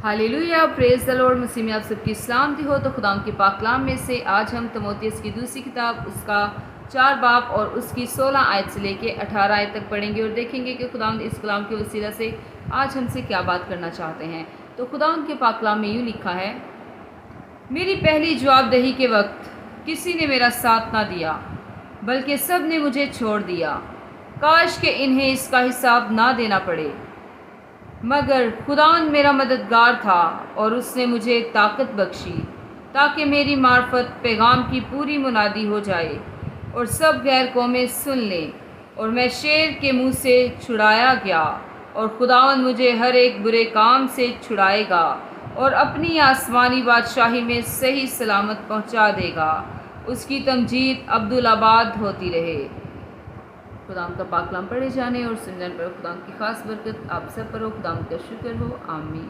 Hallelujah, praise the Lord. मसीह में आप सबकी सलामती हो। तो खुदाम के पाक कलाम में से आज हम तीमुथियुस की दूसरी किताब उसका 4 बाब और उसकी 16 आयत से लेके 18 आयत तक पढ़ेंगे और देखेंगे कि खुदाम इस कलाम के वसीला से आज हमसे क्या बात करना चाहते हैं। तो खुदाम के पाक कलाम में यूँ लिखा है, मेरी पहली जवाबदही के वक्त किसी ने मेरा साथ ना दिया, बल्कि सब ने मुझे छोड़ दिया। काश कि इन्हें इसका हिसाब ना देना पड़े, मगर खुदावंद मेरा मददगार था और उसने मुझे ताकत बख्शी ताकि मेरी मार्फत पैगाम की पूरी मुनादी हो जाए और सब गैर कौमें सुन लें। और मैं शेर के मुंह से छुड़ाया गया और खुदावंद मुझे हर एक बुरे काम से छुड़ाएगा और अपनी आसमानी बादशाही में सही सलामत पहुंचा देगा। उसकी तमजीद अब्दुल आबाद होती रहे। खुदाम का पाक कलाम पढ़े जाने और सुनने पर खुदाम की खास बरकत आप सब पर हो। खुदाम का शुक्र हो। आमीन।